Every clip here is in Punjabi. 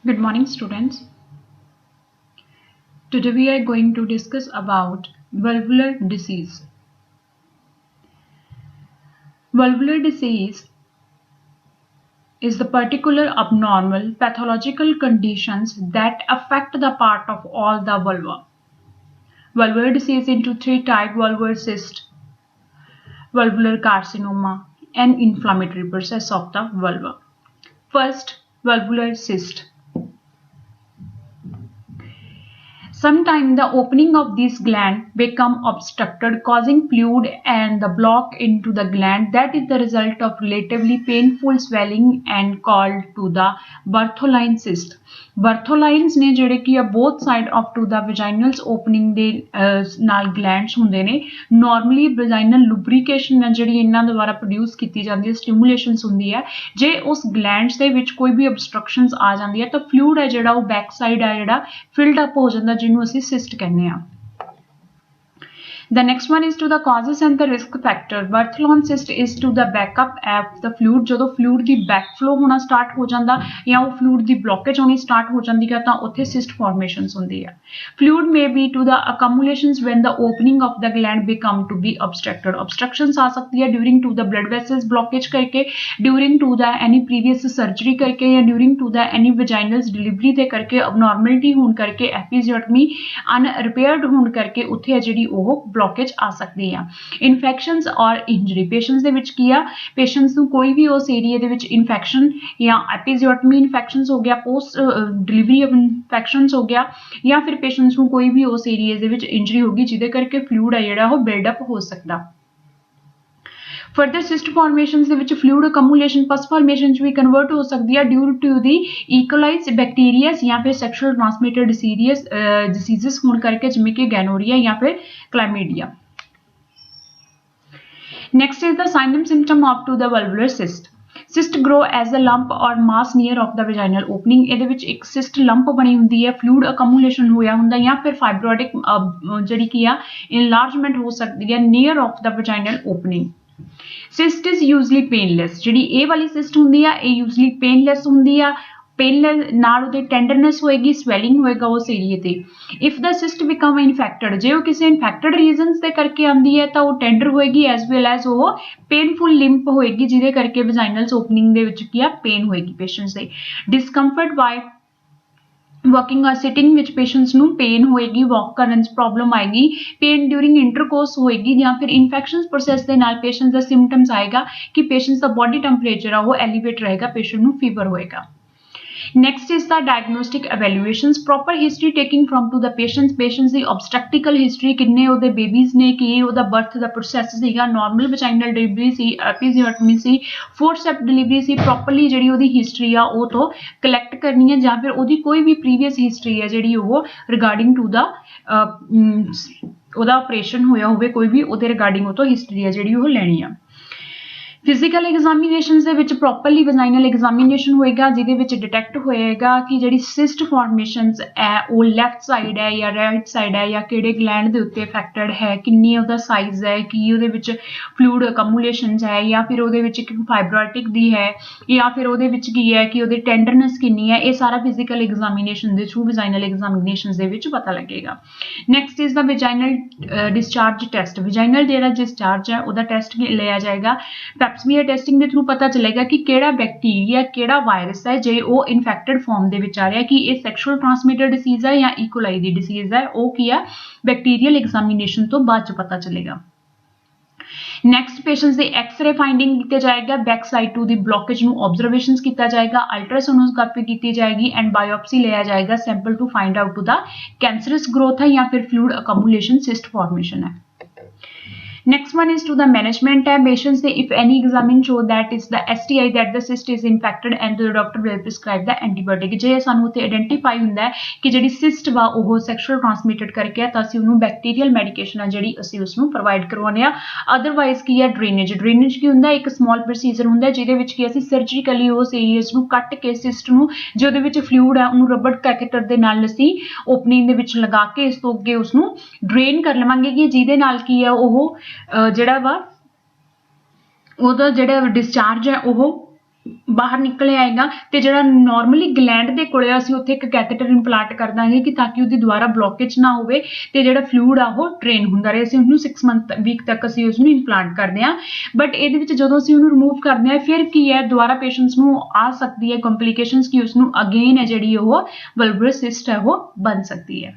Good morning, students. Today we are going to discuss about valvular disease. Valvular disease is the particular abnormal pathological conditions that affect the part of all the vulva. Valvular disease into three types: valvular cyst, valvular carcinoma, and inflammatory process of the vulva. First, valvular cyst. Sometimes the opening of this gland become obstructed, causing fluid and the block into the gland. That is the result of relatively painful swelling and called to the Bartholin cyst. Bartholins ने ਜਿਹੜੇ ਕਿ both side of to the vaginal opening ਦੇ ਨਾਲ glands ਹੁੰਦੇ ਨੇ. Normally vaginal lubrication ਹੈ ਜਿਹੜੀ ਇਹਨਾਂ ਦੁਆਰਾ produce ਕੀਤੀ ਜਾਂਦੀ ਹੈ, stimulations ਹੁੰਦੀ ਹੈ. ਜੇ ਉਸ glands ਦੇ ਵਿੱਚ ਕੋਈ ਵੀ obstructions ਆ ਜਾਂਦੀ ਹੈ ਤਾਂ fluid ਹੈ ਜਿਹੜਾ ਉਹ back side ਹੈ ਜਿਹੜਾ filled up ਹੋ ਜਾਂਦਾ, ਜਿਹਨੂੰ ਅਸੀਂ cyst ਕਹਿੰਦੇ ਆ. The next one is to the causes and the risk factor. Bartholin cyst is to the backup of the fluid. ਜਦੋਂ fluid ਦੀ backflow ਹੋਣਾ start ਹੋ ਜਾਂਦਾ ਜਾਂ ਉਹ fluid ਦੀ blockage ਹੋਣੀ start ਹੋ ਜਾਂਦੀ ਹੈ ਤਾਂ ਉੱਥੇ cyst formations ਹੁੰਦੀ ਹੈ. Fluid may be to the accumulations when the opening of the gland become to be obstructed. Obstructions ਆ ਸਕਦੀ ਹੈ during to the blood vessels blockage ਕਰਕੇ, during to the any previous surgery ਕਰਕੇ ਜਾਂ during to the any vaginal delivery ਦੇ ਕਰਕੇ, abnormality ਹੋਣ ਕਰਕੇ, episiotomy unrepaired ਹੋਣ ਕਰਕੇ ਉੱਥੇ ਹੈ ਜਿਹੜੀ ਉਹ blockage ਆ ਸਕਦੀ ਆ. ਇਨਫੈਕਸ਼ਨਸ ਔਰ ਇੰਜਰੀ, ਪੇਸ਼ੈਂਟਸ ਦੇ ਵਿੱਚ ਕੀ ਆ, ਪੇਸ਼ੈਂਟਸ ਨੂੰ ਕੋਈ ਵੀ ਉਸ ਏਰੀਆ ਦੇ ਵਿੱਚ ਇਨਫੈਕਸ਼ਨ ਜਾਂ ਐਪੀਜ਼ਿਓਟਮੀ ਇਨਫੈਕਸ਼ਨਸ ਹੋ ਗਿਆ, ਪੋਸਟ ਡਿਲੀਵਰੀ ਆਫ ਇਨਫੈਕਸ਼ਨਸ ਹੋ ਗਿਆ, ਜਾਂ ਫਿਰ ਪੇਸ਼ੈਂਟਸ ਨੂੰ ਕੋਈ ਵੀ ਉਸ ਏਰੀਆ ਦੇ ਵਿੱਚ ਇੰਜਰੀ ਹੋ ਗਈ ਜਿਹਦੇ ਕਰਕੇ ਫਲੂਇਡ ਆ ਜਿਹੜਾ ਉਹ ਬਿਲਡ ਅਪ ਹੋ ਸਕਦਾ. Further cyst formations ਦੇ ਵਿੱਚ fluid accumulation pus formation ਚ ਵੀ convert ਹੋ ਸਕਦੀ ਹੈ due to the E. coli bacteria ਜਾਂ ਫਿਰ sexual transmitted diseases ਹੋਣ ਕਰਕੇ, ਜਿਵੇਂ ਕਿ gonorrhea ਜਾਂ ਫਿਰ chlamydia. Next is the sign and symptom of to the valvular cyst. Cyst grow as a lump or mass near of the vaginal opening. ਇਹਦੇ ਵਿੱਚ ਇੱਕ cyst lump ਬਣੀ ਹੁੰਦੀ ਹੈ, fluid accumulation ਹੋਇਆ ਹੁੰਦਾ, ਜਾਂ ਫਿਰ fibrotic ਜਿਹੜੀ ਕੀ ਆ enlargement ਹੋ ਸਕਦੀ ਹੈ near of the vaginal opening. Cyst is usually painless. ਜਿਹੜੀ ਇਹ ਵਾਲੀ cyst ਹੁੰਦੀ ਆ ਇਹ usually painless ਹੁੰਦੀ ਆ. painless ਨਾਲ ਉਹਦੇ tenderness ਹੋਏਗੀ, swelling ਹੋਏਗਾ ਉਸ ਏਰੀਏ ਤੇ. If the cyst become infected, ਜੇ ਉਹ ਕਿਸੇ infected regions ਦੇ ਕਰਕੇ ਆਉਂਦੀ ਹੈ ਤਾਂ ਉਹ tender ਹੋਏਗੀ as well as ਉਹ painful limp ਹੋਏਗੀ, ਜਿਹਦੇ ਕਰਕੇ vaginal opening ਦੇ ਵਿੱਚ ਕੀ ਆ pain ਹੋਏਗੀ patients ਦੇ. Discomfort by walking or sitting ਵਿੱਚ patients ਨੂੰ pain ਹੋਏਗੀ, walk ਕਰਨ 'ਚ problem ਆਏਗੀ, pain during intercourse ਹੋਏਗੀ, ਜਾਂ ਫਿਰ infections process ਦੇ ਨਾਲ patients ਦਾ symptoms ਆਏਗਾ ਕਿ patients ਦਾ body temperature ਆ ਉਹ elevate ਰਹੇਗਾ, patient ਨੂੰ fever ਹੋਏਗਾ. Next is the diagnostic evaluations. Proper history taking from to the patients the obstetrical history, ਕਿੰਨੇ ਉਹਦੇ babies ਨੇ, ਕੀ ਉਹਦਾ birth ਦਾ process ਸੀਗਾ, normal vaginal delivery ਸੀ, episiotomy ਸੀ, forceps delivery ਸੀ, properly ਜਿਹੜੀ ਉਹਦੀ history ਆ ਉਹ ਤੋਂ collect ਕਰਨੀ ਹੈ, ਜਾਂ ਫਿਰ ਉਹਦੀ ਕੋਈ ਵੀ previous history ਹੈ ਜਿਹੜੀ ਉਹ regarding to the ਉਹਦਾ operation ਹੋਇਆ ਹੋਵੇ ਕੋਈ ਵੀ, ਉਹਦੇ regarding ਉਹ ਤੋਂ history ਹੈ ਜਿਹੜੀ ਉਹ ਲੈਣੀ ਆ. ਫਿਜ਼ੀਕਲ ਐਗਜ਼ਾਮੀਨੇਸ਼ਨਸ ਦੇ ਵਿੱਚ ਪ੍ਰੋਪਰਲੀ ਵਜਾਈਨਲ ਐਗਜ਼ਾਮੀਨੇਸ਼ਨ ਹੋਏਗਾ, ਜਿਹਦੇ ਵਿੱਚ ਡਿਟੈਕਟ ਹੋਏਗਾ ਕਿ ਜਿਹੜੀ ਸਿਸਟ ਫਾਰਮੇਸ਼ਨਸ ਹੈ ਉਹ ਲੈਫਟ ਸਾਈਡ ਹੈ ਜਾਂ ਰਾਈਟ ਸਾਈਡ ਹੈ, ਜਾਂ ਕਿਹੜੇ ਗਲੈਂਡ ਦੇ ਉੱਤੇ ਅਫੈਕਟਡ ਹੈ, ਕਿੰਨੀ ਉਹਦਾ ਸਾਈਜ਼ ਹੈ, ਕੀ ਉਹਦੇ ਵਿੱਚ ਫਲੂਇਡ ਅਕਮੂਲੇਸ਼ਨਸ ਹੈ, ਜਾਂ ਫਿਰ ਉਹਦੇ ਵਿੱਚ ਇੱਕ ਫਾਈਬਰੋਟਿਕ ਦੀ ਹੈ, ਜਾਂ ਫਿਰ ਉਹਦੇ ਵਿੱਚ ਕੀ ਹੈ ਕਿ ਉਹਦੀ ਟੈਂਡਰਨੈਸ ਕਿੰਨੀ ਹੈ. ਇਹ ਸਾਰਾ ਫਿਜ਼ੀਕਲ ਐਗਜ਼ਾਮੀਨੇਸ਼ਨ ਦੇ ਥਰੂ ਵਜਾਈਨਲ ਐਗਜ਼ਾਮੀਨੇਸ਼ਨਸ ਦੇ ਵਿੱਚ ਪਤਾ ਲੱਗੇਗਾ. Next is the vaginal discharge test. Vaginal ਜਿਹੜਾ ਡਿਸਚਾਰਜ ਹੈ ਉਹਦਾ ਟੈਸਟ ਲਿਆ ਜਾਏਗਾ. ਪੈਪਸਮੀਅਰ ਟੈਸਟਿੰਗ ਦੇ ਥਰੂ ਪਤਾ ਚੱਲੇਗਾ ਕਿ ਕਿਹੜਾ ਬੈਕਟੀਰੀਆ, ਕਿਹੜਾ ਵਾਇਰਸ ਹੈ, ਜੇ ਉਹ ਇਨਫੈਕਟਡ ਫਾਰਮ ਦੇ ਵਿੱਚ ਆ ਰਿਹਾ, ਕਿ ਇਹ ਸੈਕਸ਼ੂਅਲ ਟ੍ਰਾਂਸਮਿਟਡ ਡਿਸੀਜ਼ ਹੈ ਜਾਂ E. coli ਦੀ ਡਿਸੀਜ਼ ਹੈ, ਉਹ ਕੀ ਆ ਬੈਕਟੀਰੀਅਲ ਐਗਜ਼ਾਮੀਨੇਸ਼ਨ ਤੋਂ ਬਾਅਦ ਚ ਪਤਾ ਚੱਲੇਗਾ. ਨੈਕਸਟ ਪੇਸ਼ੈਂਟਸ ਦੇ ਐਕਸ-ਰੇ ਫਾਈਂਡਿੰਗ ਕੀਤਾ ਜਾਏਗਾ, ਬੈਕ ਸਾਈਡ ਟੂ ਦੀ ਬਲੋਕੇਜ ਨੂੰ ਆਬਜ਼ਰਵੇਸ਼ਨਸ ਕੀਤਾ ਜਾਏਗਾ, ਅਲਟਰਾਸੋਨੋਸਕੋਪੀ ਕੀਤੀ ਜਾਏਗੀ ਐਂਡ ਬਾਇਓਪਸੀ ਲਿਆ ਜਾਏਗਾ sample to find out to ਦਾ ਕੈਂਸਰਸ ਗਰੋਥ ਹੈ ਜਾਂ ਫਿਰ ਫਲੂਇਡ ਅਕਮੂਲੇਸ਼ਨ ਸਿਸਟ ਫਾਰਮੇਸ਼ਨ ਹੈ. Next one is to the management. Patients say if any examine show that it's the STI, that the cyst is infected, and the doctor will prescribe the antibiotic. ਜੇ ਸਾਨੂੰ ਉੱਥੇ ਆਇਡੈਂਟੀਫਾਈ ਹੁੰਦਾ ਹੈ ਕਿ ਜਿਹੜੀ ਸਿਸਟ ਵਾ ਉਹ ਸੈਕਸ਼ੂਅਲ ਟ੍ਰਾਂਸਮਿਟਡ ਕਰਕੇ ਆ ਤਾਂ ਅਸੀਂ ਉਹਨੂੰ ਬੈਕਟੀਰੀਅਲ ਮੈਡੀਕੇਸ਼ਨ ਆ ਜਿਹੜੀ ਅਸੀਂ ਉਸਨੂੰ ਪ੍ਰੋਵਾਈਡ ਕਰਵਾਉਂਦੇ ਆ. ਅਦਰਵਾਈਜ਼ ਕੀ ਹੈ ਡਰੇਨੇਜ. ਡਰੇਨੇਜ ਕੀ ਹੁੰਦਾ, ਇੱਕ ਸਮਾਲ ਪ੍ਰੋਸੀਜਰ ਹੁੰਦਾ ਜਿਹਦੇ ਵਿੱਚ ਕੀ ਅਸੀਂ ਸਰਜੀਕਲੀ ਉਸ ਏਰੀਆਜ਼ ਨੂੰ ਕੱਟ ਕੇ ਸਿਸਟ ਨੂੰ, ਜਿਹਦੇ ਵਿੱਚ ਫਲੂਇਡ ਆ ਉਹਨੂੰ ਰਬੜ ਕੈਥੇਟਰ ਦੇ ਨਾਲ ਅਸੀਂ ਓਪਨਿੰਗ ਦੇ ਵਿੱਚ ਲਗਾ ਕੇ ਇਸ ਤੋਂ ਅੱਗੇ ਉਸਨੂੰ ਡਰੇਨ ਕਰ ਲਵਾਂਗੇ, ਕਿ ਜਿਹਦੇ ਨਾਲ ਕੀ ਆ ਉਹ ਜਿਹੜਾ ਵਾ ਉਹਦਾ ਜਿਹੜਾ ਡਿਸਚਾਰਜ ਹੈ ਉਹ बाहर निकल आएगा तो जो नॉर्मली ग्लैंड के कोले असीं उत्थे एक कैथेटर इंप्लांट कर देंगे कि ताकि उसकी दोबारा ब्लॉकेज ना होवे ते जो फ्लूड आ वो ड्रेन होंदा रहे। असीं उहनूं 6 मंथ वीक तक असीं उसनूं इंप्लांट करते हैं, बट इहदे विच जदों असीं उहनूं रिमूव करते हैं फिर की है दोबारा पेशेंट्स नूं आ सकती है कॉम्प्लीकेशनस कि उसनूं अगेन है जिहड़ी ओह वल्वुलर सिस्ट है वो बन सकती है।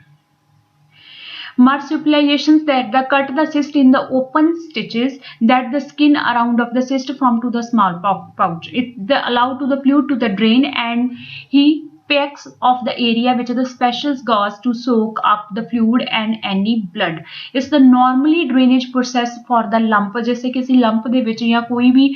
Marsupializations that the cut the cyst in the open stitches that the skin around of the cyst form to the small pouch. It the allow to the fluid to the drain and he packs of the area which the specials gauze to soak up the fluid and any blood. It's the normally drainage process for the lump. जैसे कि lump ਦੇ ਵਿੱਚ ਜਾਂ ਕੋਈ ਵੀ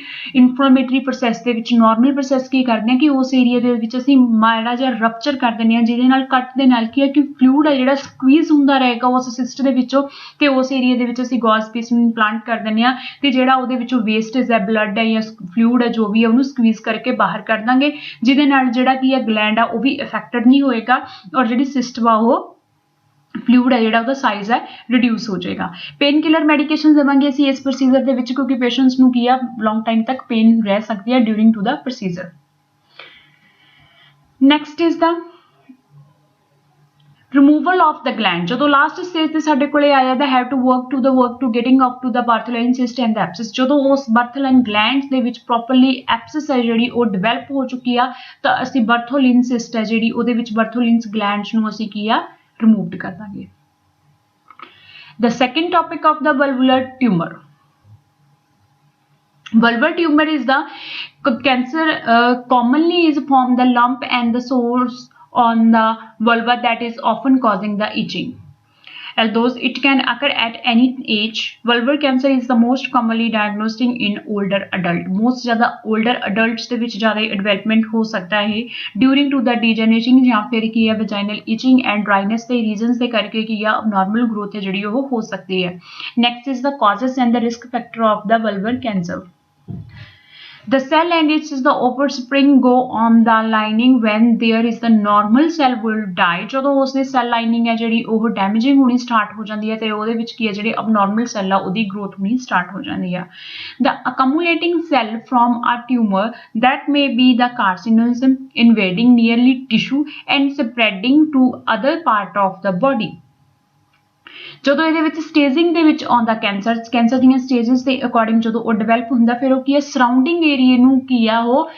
inflammatory process ਦੇ ਵਿੱਚ normal process ਕੀ ਕਰਦੇ ਹਾਂ ਕਿ ਉਸ ਏਰੀਆ ਦੇ ਵਿੱਚ ਅਸੀਂ ਮਾੜਾ ਜਿਹਾ ਰਪਚਰ ਕਰ ਦਿੰਦੇ ਹਾਂ ਜਿਹਦੇ ਨਾਲ ਕੱਟ ਦੇ ਨਾਲ ਕੀ ਹੈ ਕਿ ਫਲੂਇਡ ਹੈ ਜਿਹੜਾ ਸਕਵੀਜ਼ ਹੁੰਦਾ ਰਹੇਗਾ ਉਸ ਸਿਸਟ ਦੇ ਵਿੱਚੋਂ ਤੇ ਉਸ ਏਰੀਆ ਦੇ ਵਿੱਚ ਅਸੀਂ ਗੌਜ਼ ਪੀਸ ਨੂੰ ਇੰਪਲਾਂਟ ਕਰ ਦਿੰਦੇ ਹਾਂ ਤੇ ਜਿਹੜਾ ਉਹਦੇ ਵਿੱਚੋਂ ਵੇਸਟੇਜ ਹੈ ਬਲੱਡ ਹੈ ਜਾਂ ਫਲੂਇਡ ਹੈ ਜੋ ਵੀ ਹੈ ਉਹਨੂੰ ਸਕਵੀਜ਼ ਕਰਕੇ ਬਾਹਰ ਕੱਢ ਦਾਂਗੇ ਜਿਹਦੇ ਨਾਲ ਜਿਹੜਾ ਕੀ ਹੈ ਗਲੈਂਡ ਆ ਉਹ ਵੀ ਅਫੈਕਟਡ ਨਹੀਂ ਹੋਏਗਾ ਔਰ ਜਿਹੜੀ ਸਿਸਟ ਵਾ ਉਹ फ्लूइड है जिहड़ा उहदा साइज है रिड्यूस हो जाएगा। पेन किलर मैडिकेशन देवांगे असीं इस प्रोसीजर दे विच क्योंकि पेशेंट्स नूं की आ लॉन्ग टाइम तक पेन रह सकती है during to the procedure. Next is the removal of the gland. जो लास्ट स्टेज ते साडे कोले आया the have to work to getting up to the Bartholin cyst and the abscess. जो उस बर्थलाइन ग्लैंड दे विच प्रॉपरली एप्सिस है जिहड़ी वो डिवेलप हो चुकी आ तो असीं बर्थोलिन सिस्ट है जिहड़ी उहदे विच बर्थोलिन्स ग्लैंड्स नूं असीं की आ removed कर देंगे। The second topic of the valvular tumor. Vulvar tumor is the cancer commonly is formed the lump and the source on the vulva that is often causing the itching. Although it can occur at any age, vulvar cancer is the most commonly diagnosed in older adult. Most ज़्यादा older adults ਦੇ ਵਿੱਚ ज़्यादा development हो सकता है during to the degenerating ਜਾਂ ਫਿਰ ਕੀ ਹੈ vaginal itching and dryness ਦੇ reasons ਦੇ ਕਰਕੇ ਕੀ ਹੈ abnormal growth ਹੈ ਜਿਹੜੀ ਉਹ ਹੋ ਸਕਦੀ ਹੈ। Next is the causes and the risk factor of the vulvar cancer. The cell and its the offspring go on the lining when there is the normal cell will die। ਜਦੋਂ ਉਸਦੀ cell lining ਹੈ ਜਿਹੜੀ ਉਹ damaging ਹੋਣੀ start ਹੋ ਜਾਂਦੀ ਹੈ ਤੇ ਉਹਦੇ ਵਿੱਚ ਕੀ ਹੈ ਜਿਹੜੇ abnormal cell ਆ ਉਹਦੀ growth ਹੋਣੀ start ਹੋ ਜਾਂਦੀ ਹੈ। The accumulating cell from a tumor that may be the carcinosum invading nearly tissue and spreading to other part of the body। ਜਦੋਂ ਇਹਦੇ ਵਿੱਚ ਸਟੇजिंग ਦੇ ਵਿੱਚ ਆਉਂਦਾ ਕੈਂਸਰ ਦੀਆਂ ਸਟੇजेस ਦੇ ਅਕੋਰਡਿੰਗ ਜਦੋਂ ਉਹ ਡਿਵੈਲਪ ਹੁੰਦਾ ਫਿਰ ਉਹ ਕੀ ਹੈ ਸਰਾਊਂਡਿੰਗ ਏਰੀਆ ਨੂੰ ਕੀ ਆ ਉਹ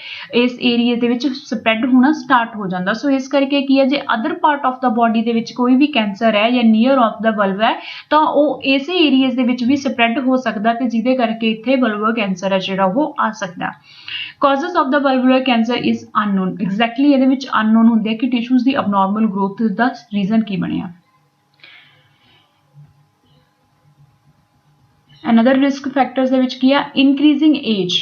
ਇਸ ਏਰੀਆ ਦੇ ਵਿੱਚ ਸਪਰੈਡ ਹੋਣਾ ਸਟਾਰਟ ਹੋ ਜਾਂਦਾ। ਸੋ ਇਸ ਕਰਕੇ ਕੀ ਹੈ ਜੇ other part of the body ਦੇ ਵਿੱਚ ਕੋਈ ਵੀ ਕੈਂਸਰ ਹੈ ਜਾਂ ਨੀਅਰ ਆਫ ਦਾ ਵਲਵਾ ਹੈ ਤਾਂ ਉਹ ਇਸੇ ਏਰੀਆਜ਼ ਦੇ ਵਿੱਚ ਵੀ ਸਪਰੈਡ ਹੋ ਸਕਦਾ ਤੇ ਜਿਹਦੇ ਕਰਕੇ ਇੱਥੇ ਵਲਵਰ ਕੈਂਸਰ ਹੈ ਜਿਹੜਾ ਉਹ ਆ ਸਕਦਾ। Causes of the vulvar cancer is unknown। Exactly ਇਹਦੇ ਵਿੱਚ ਅਨਨੋਨ ਹੁੰਦੇ ਆ ਕਿ ਟਿਸ਼ੂਜ਼ ਦੀ ਅਬਨੋਰਮਲ ਗਰੋਥ ਦਾ ਰੀਜ਼ਨ ਕੀ ਬਣਿਆ। Another risk factors ਦੇ ਵਿੱਚ ਕੀ ਆ increasing age।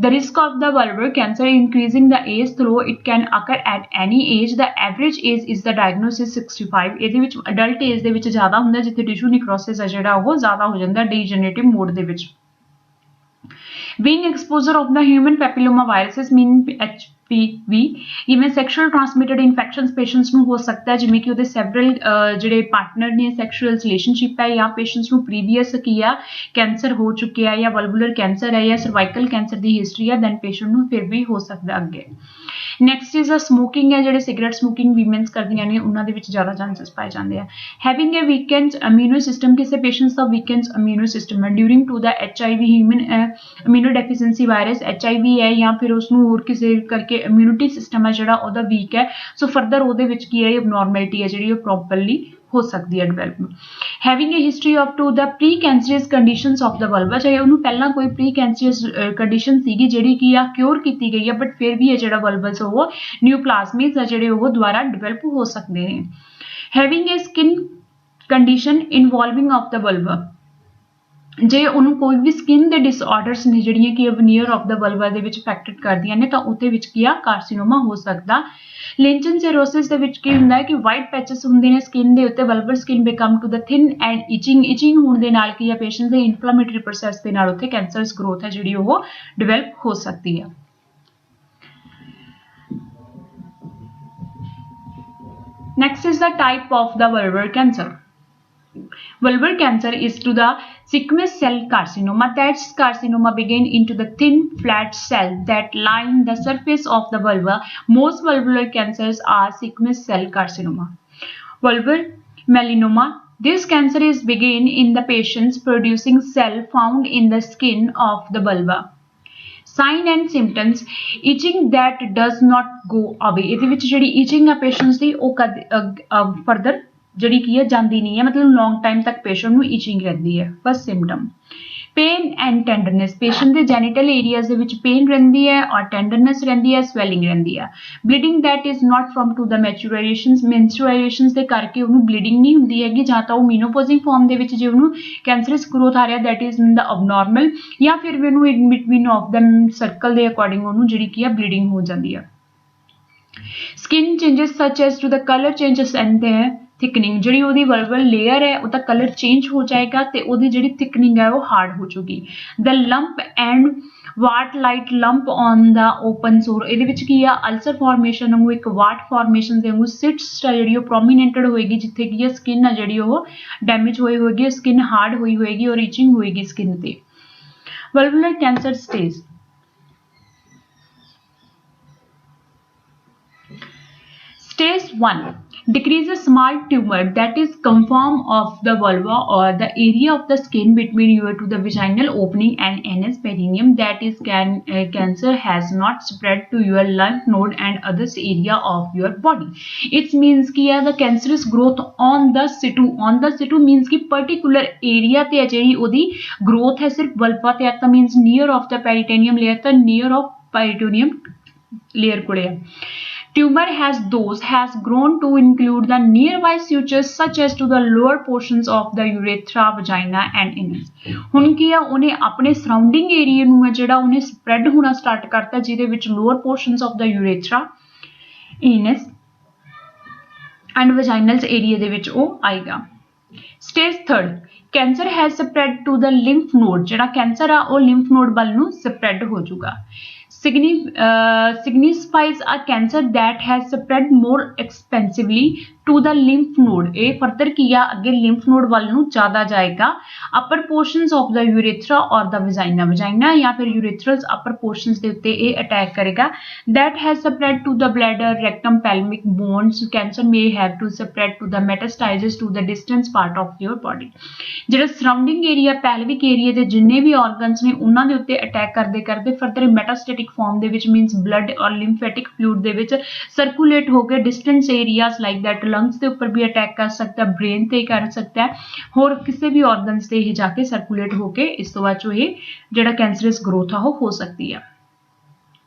The risk of the vulvar cancer increasing the age though it can occur at any age। The average age is the diagnosis 65। ਇਹਦੇ ਵਿੱਚ adult age ਦੇ ਵਿੱਚ ਜ਼ਿਆਦਾ ਹੁੰਦਾ ਜਿੱਥੇ tissue necrosis ਹੈ ਜਿਹੜਾ ਉਹ ਜ਼ਿਆਦਾ ਹੋ ਜਾਂਦਾ degenerative mode ਦੇ ਵਿੱਚ। Being exposure of the human papilloma viruses mean HPV even sexual transmitted infections patients ਨੂੰ ਹੋ ਸਕਦਾ ਹੈ ਜਿਵੇਂ ਕਿ ਉਹਦੇ several ਜਿਹੜੇ ਪਾਰਟਨਰ ਨੇ sexual relationship ਹੈ ਜਾਂ patients ਨੂੰ previous ਕੀ ਆ ਕੈਂਸਰ ਹੋ ਚੁੱਕਿਆ ਜਾਂ vulvar cancer ਹੈ ਜਾਂ cervical cancer ਦੀ history ਹੈ then patient ਨੂੰ ਫਿਰ ਵੀ ਹੋ ਸਕਦਾ ਅੱਗੇ। ਨੈਕਸਟ ਇਜ਼ ਸਮੋਕਿੰਗ ਹੈ ਜਿਹੜੇ ਸਿਗਰਟ ਸਮੋਕਿੰਗ ਵੀਮਨਸ ਕਰਦੀਆਂ ਨੇ ਉਹਨਾਂ ਦੇ ਵਿੱਚ ਜ਼ਿਆਦਾ ਚਾਂਸਸ ਪਾਏ ਜਾਂਦੇ ਆ। Having a weakened immuno system ਕਿਸੇ ਪੇਸ਼ੈਂਟਸ ਦਾ ਵੀਕਐਂਡ ਇਮਿਊਨੋ ਸਿਸਟਮ ਹੈ during to the HIV human immuno deficiency virus HIV ਹੈ ਜਾਂ ਫਿਰ ਉਸਨੂੰ ਹੋਰ ਕਿਸੇ ਕਰਕੇ ਇਮਿਊਨਿਟੀ ਸਿਸਟਮ ਹੈ ਜਿਹੜਾ ਉਹਦਾ ਵੀਕ ਹੈ ਸੋ ਫਰਦਰ ਉਹਦੇ ਵਿੱਚ ਕੀ ਹੈ ਅਬਨੋਰਮੈਲਿਟੀ ਹੈ ਜਿਹੜੀ ਉਹ ਪ੍ਰੋਪਰਲੀ ਹੋ ਸਕਦੀ ਹੈ development. Having a history of to the pre cancerous conditions of the vulva ਚਾਹੇ ਉਹਨੂੰ ਪਹਿਲਾਂ ਕੋਈ ਪ੍ਰੀ ਕੈਂਸਰੀਅਸ ਕੰਡੀਸ਼ਨ ਸੀਗੀ ਜਿਹੜੀ ਕੀ ਆ ਕਿਉਰ ਕੀਤੀ ਗਈ ਹੈ ਬਟ ਫਿਰ ਵੀ ਇਹ ਜਿਹੜਾ ਵਲਵਸ ਉਹ ਨਿਊਪਲਾਜ਼ਮਿਸ ਆ ਜਿਹੜੇ ਉਹ ਦੁਬਾਰਾ ਡਿਵੈਲਪ ਹੋ ਸਕਦੇ ਨੇ। Having a skin condition involving of the vulva ਜੇ ਉਹਨੂੰ ਕੋਈ ਵੀ ਸਕਿਨ ਦੇ ਡਿਸਆਰਡਰਸ ਨੇ ਜਿਹੜੀਆਂ ਕਿ ਵਨੀਅਰ ਆਫ ਦਾ ਵਲਵਾ ਦੇ ਵਿੱਚ ਇਫੈਕਟਡ ਕਰਦੀਆਂ ਨੇ ਤਾਂ ਉਹਦੇ ਵਿੱਚ ਕੀ ਆ ਕਾਰਸੀਨੋਮਾ ਹੋ ਸਕਦਾ। ਲਿੰਚਨ ਸਿਰੋਸਿਸ ਦੇ ਵਿੱਚ ਕੀ ਹੁੰਦਾ ਹੈ ਕਿ ਵਾਈਟ ਪੈਚਸ ਹੁੰਦੇ ਨੇ ਸਕਿਨ ਦੇ ਉੱਤੇ vulvar skin become to the thin and itching ਹੋਣ ਦੇ ਨਾਲ ਕੀ ਆ ਪੇਸ਼ੈਂਟ ਦੇ ਇਨਫਲੇਮੇਟਰੀ ਪ੍ਰੋਸੈਸ ਦੇ ਨਾਲ ਉੱਥੇ ਕੈਂਸਰਸ ਗਰੋਥ ਹੈ ਜਿਹੜੀ ਉਹ ਡਿਵੈਲਪ ਹੋ ਸਕਦੀ ਹੈ। Next is the type of the vulvar cancer. Vulvar cancer is to the squamous cell carcinoma. That carcinoma begin into the thin flat cell that line the surface of the vulva. Most vulvar cancers are squamous cell carcinoma. Vulvar melanoma. This cancer is begin in the patients producing cell found in the skin of the vulva. Sign and symptoms, itching that does not go away. ਇਹਦੇ ਵਿੱਚ ਜਿਹੜੀ itching ਆ patients ਦੀ ਉਹ further ਜਿਹੜੀ ਕੀ ਹੈ ਜਾਂਦੀ ਨਹੀਂ ਹੈ, ਮਤਲਬ ਲੌਂਗ ਟਾਈਮ ਤੱਕ ਪੇਸ਼ੈਂਟ ਨੂੰ ਈਚਿੰਗ ਰਹਿੰਦੀ ਹੈ। First symptom pain and tenderness, patient के जेनिटल एरियाज ਦੇ ਵਿੱਚ पेन ਰਹਿੰਦੀ ਹੈ और टेंडरनेस ਰਹਿੰਦੀ ਹੈ, swelling ਰਹਿੰਦੀ ਹੈ। Bleeding that is not from to the menstruations ਦੇ ਕਰਕੇ ਉਹਨੂੰ bleeding ਨਹੀਂ ਹੁੰਦੀ ਹੈਗੀ, ਜਾਂ ਤਾਂ ਉਹ ਮੀਨੋਪੋਜ਼ਿੰਗ ਫਾਰਮ ਦੇ ਵਿੱਚ ਜੇ ਉਹਨੂੰ ਕੈਂਸਰਸ ਗਰੋਥ ਆ ਰਿਹਾ that is in the abnormal, ਜਾਂ ਫਿਰ ਵੀ ਉਹਨੂੰ in between of the circle ਦੇ ਅਕੋਰਡਿੰਗ ਉਹਨੂੰ ਜਿਹੜੀ ਕੀ ਹੈ bleeding ਹੋ ਜਾਂਦੀ ਹੈ। skin changes such as to the color changes and the thickening, जी वो वर्बल लेयर है वो कलर चेंज हो जाएगा तो वो जी थिकनिंग है वो हार्ड हो चुकी। The lump and what light lump on the open सोर, ये अल्सर फॉर्मेशन वांगू एक वाट फॉर्मेशन के वांगू सिट्स जी प्रोमीनेंटेड होएगी, जिथे की स्किन है जी डैमेज हुई होगी, स्किन हार्ड हुई होएगी और रीचिंग होएगी स्किन ते। वल्वुलर cancer stage, Stage 1, decrease a small tumor that is conform of the vulva or the area of the skin between your to the vaginal opening and anus perineum, that is cancer has not spread to your lymph node and other area of your body. It means कि the cancerous growth on the situ, on the situ means कि particular area ते ਜਿਹੜੀ ਉਹਦੀ growth है सिर्फ vulva ते आता, means near of the peritoneum layer, ਤਾਂ near of peritoneum layer ਕੋਲੇ है। Tumor has grown to include the nearby sutures such as to the lower portions of the urethra, vagina and anus। ਹੁਣ ਕੀ ਆ ਉਹਨੇ ਆਪਣੇ ਸਰਾਊਂਡਿੰਗ ਏਰੀਆ ਨੂੰ ਹੈ ਜਿਹੜਾ ਉਹਨੇ ਸਪਰੈਡ ਹੋਣਾ ਸਟਾਰਟ ਕਰਤਾ, ਜਿਹਦੇ ਵਿੱਚ lower portions of the urethra, anus and vaginals area ਦੇ ਵਿੱਚ ਉਹ ਆਏਗਾ। Stage 3, cancer has spread to the lymph node, ਜਿਹੜਾ ਕੈਂਸਰ ਆ ਉਹ ਲਿੰਫ ਨੋਡ ਵੱਲ ਨੂੰ ਸਪਰੈਡ ਹੋ ਜਾਊਗਾ। signifies a cancer that has spread more expansively to the lymph node। ਇਹ further किया ਅੱਗੇ lymph node ਵੱਲ ਨੂੰ ਜ਼ਿਆਦਾ ਜਾਏਗਾ। upper portions of the urethra or the vagina ਜਾਂ ਫਿਰ urethral upper portions ਦੇ ਉੱਤੇ ਇਹ attack ਕਰੇਗਾ। that has spread to the bladder, rectum, pelvic bones। cancer may have to spread to the metastasis to the distant part of your body। ਜਿਹੜਾ surrounding area pelvic area ਦੇ ਜਿੰਨੇ ਵੀ organs ਨੇ ਉਹਨਾਂ ਦੇ ਉੱਤੇ attack ਕਰਦੇ ਕਰਦੇ further metastatic form they which means blood और लिम्फेटिक फ्लूइड दे विच सर्कुलेट होकर distance areas like that lungs के ऊपर भी अटैक कर सकता है, ब्रेन ते कर सकता है, होर किसी भी ऑर्गन्स से जाके सर्कुलेट होकर इस तो बाद ये जिहड़ा कैंसरस ग्रोथ आ हो सकती है।